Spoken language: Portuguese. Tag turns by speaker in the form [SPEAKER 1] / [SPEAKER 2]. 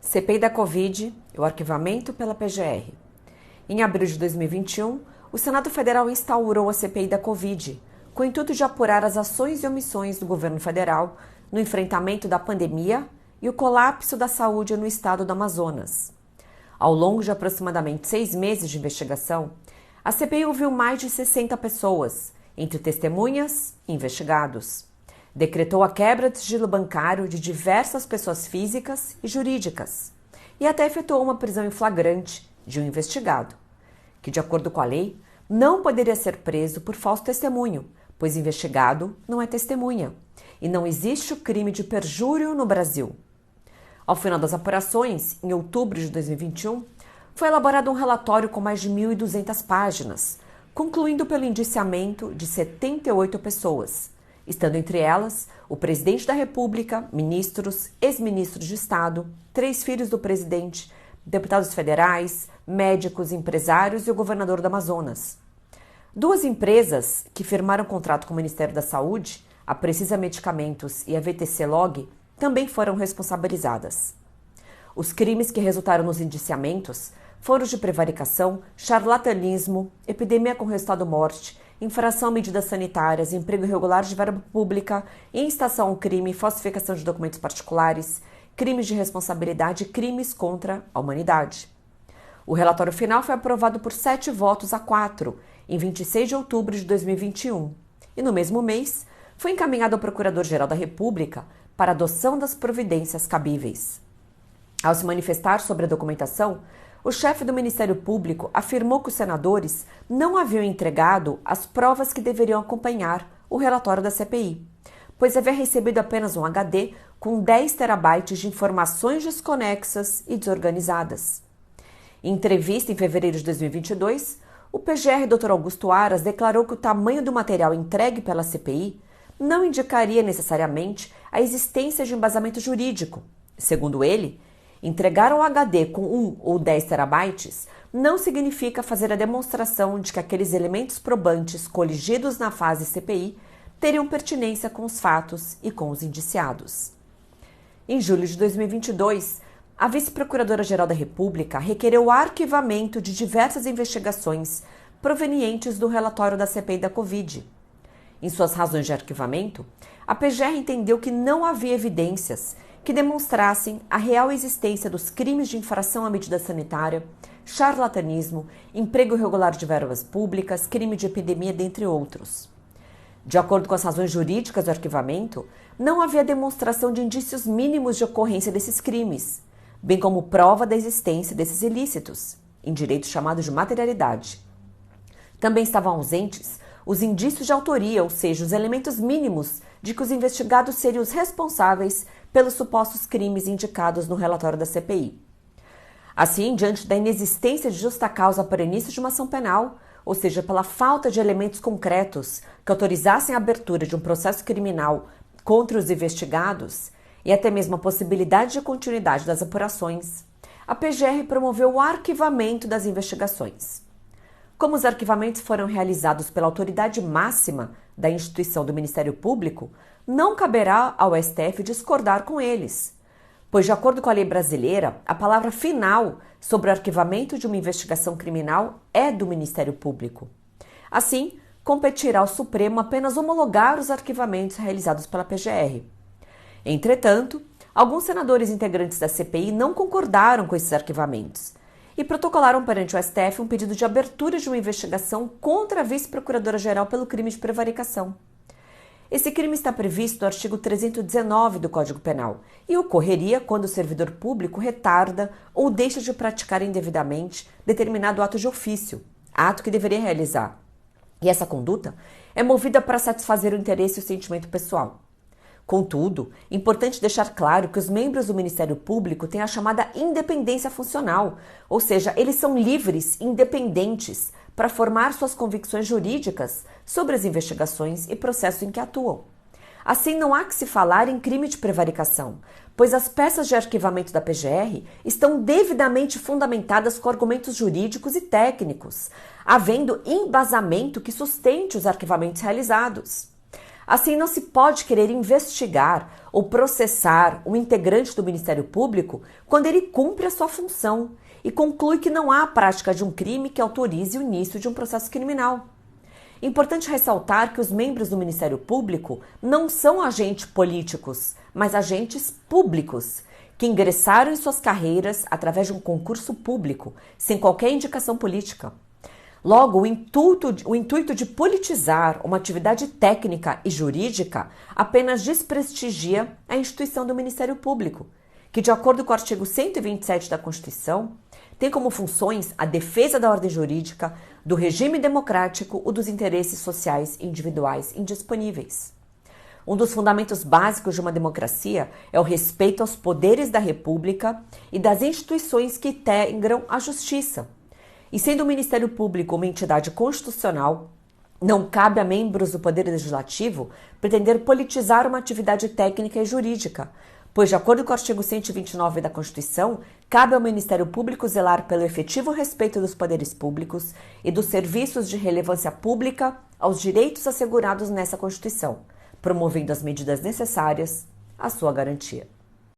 [SPEAKER 1] CPI da Covid e o arquivamento pela PGR. Em abril de 2021, o Senado Federal instaurou a CPI da Covid, com o intuito de apurar as ações e omissões do governo federal no enfrentamento da pandemia e o colapso da saúde no estado do Amazonas. Ao longo de aproximadamente 6 meses de investigação, a CPI ouviu mais de 60 pessoas, entre testemunhas e investigados. Decretou a quebra de sigilo bancário de diversas pessoas físicas e jurídicas e até efetuou uma prisão em flagrante de um investigado, que, de acordo com a lei, não poderia ser preso por falso testemunho, pois investigado não é testemunha e não existe o crime de perjúrio no Brasil. Ao final das apurações, em outubro de 2021, foi elaborado um relatório com mais de 1.200 páginas, concluindo pelo indiciamento de 78 pessoas, estando entre elas o presidente da República, ministros, ex-ministros de Estado, 3 filhos do presidente, deputados federais, médicos, empresários e o governador do Amazonas. 2 empresas que firmaram contrato com o Ministério da Saúde, a Precisa Medicamentos e a VTC Log, também foram responsabilizadas. Os crimes que resultaram nos indiciamentos foram os de prevaricação, charlatanismo, epidemia com resultado morte, infração a medidas sanitárias, emprego irregular de verba pública, incitação ao crime, falsificação de documentos particulares, crimes de responsabilidade e crimes contra a humanidade. O relatório final foi aprovado por 7 votos a 4, em 26 de outubro de 2021, e no mesmo mês foi encaminhado ao Procurador-Geral da República para adoção das providências cabíveis. Ao se manifestar sobre a documentação, o chefe do Ministério Público afirmou que os senadores não haviam entregado as provas que deveriam acompanhar o relatório da CPI, pois havia recebido apenas um HD com 10 terabytes de informações desconexas e desorganizadas. Em entrevista em fevereiro de 2022, o PGR Dr. Augusto Aras declarou que o tamanho do material entregue pela CPI não indicaria necessariamente a existência de embasamento jurídico. Segundo ele, entregar um HD com 1 ou 10 terabytes não significa fazer a demonstração de que aqueles elementos probantes coligidos na fase CPI teriam pertinência com os fatos e com os indiciados. Em julho de 2022, a Vice-Procuradora-Geral da República requereu o arquivamento de diversas investigações provenientes do relatório da CPI da Covid. Em suas razões de arquivamento, a PGR entendeu que não havia evidências que demonstrassem a real existência dos crimes de infração à medida sanitária, charlatanismo, emprego irregular de verbas públicas, crime de epidemia, dentre outros. De acordo com as razões jurídicas do arquivamento, não havia demonstração de indícios mínimos de ocorrência desses crimes, bem como prova da existência desses ilícitos, em direito chamado de materialidade. Também estavam ausentes os indícios de autoria, ou seja, os elementos mínimos de que os investigados seriam os responsáveis pelos supostos crimes indicados no relatório da CPI. Assim, diante da inexistência de justa causa para o início de uma ação penal, ou seja, pela falta de elementos concretos que autorizassem a abertura de um processo criminal contra os investigados e até mesmo a possibilidade de continuidade das apurações, a PGR promoveu o arquivamento das investigações. Como os arquivamentos foram realizados pela autoridade máxima da instituição do Ministério Público, não caberá ao STF discordar com eles, pois, de acordo com a lei brasileira, a palavra final sobre o arquivamento de uma investigação criminal é do Ministério Público. Assim, competirá ao Supremo apenas homologar os arquivamentos realizados pela PGR. Entretanto, alguns senadores integrantes da CPI não concordaram com esses arquivamentos e protocolaram perante o STF um pedido de abertura de uma investigação contra a vice-procuradora-geral pelo crime de prevaricação. Esse crime está previsto no artigo 319 do Código Penal e ocorreria quando o servidor público retarda ou deixa de praticar indevidamente determinado ato de ofício, ato que deveria realizar. E essa conduta é movida para satisfazer o interesse e o sentimento pessoal. Contudo, é importante deixar claro que os membros do Ministério Público têm a chamada independência funcional, ou seja, eles são livres, independentes, para formar suas convicções jurídicas sobre as investigações e processos em que atuam. Assim, não há que se falar em crime de prevaricação, pois as peças de arquivamento da PGR estão devidamente fundamentadas com argumentos jurídicos e técnicos, havendo embasamento que sustente os arquivamentos realizados. Assim, não se pode querer investigar ou processar um integrante do Ministério Público quando ele cumpre a sua função e conclui que não há prática de um crime que autorize o início de um processo criminal. Importante ressaltar que os membros do Ministério Público não são agentes políticos, mas agentes públicos, que ingressaram em suas carreiras através de um concurso público, sem qualquer indicação política. Logo, o intuito de politizar uma atividade técnica e jurídica apenas desprestigia a instituição do Ministério Público, que, de acordo com o artigo 127 da Constituição, tem como funções a defesa da ordem jurídica, do regime democrático ou dos interesses sociais individuais indisponíveis. Um dos fundamentos básicos de uma democracia é o respeito aos poderes da República e das instituições que integram a justiça. E sendo o Ministério Público uma entidade constitucional, não cabe a membros do Poder Legislativo pretender politizar uma atividade técnica e jurídica, pois, de acordo com o artigo 129 da Constituição, cabe ao Ministério Público zelar pelo efetivo respeito dos poderes públicos e dos serviços de relevância pública aos direitos assegurados nessa Constituição, promovendo as medidas necessárias à sua garantia.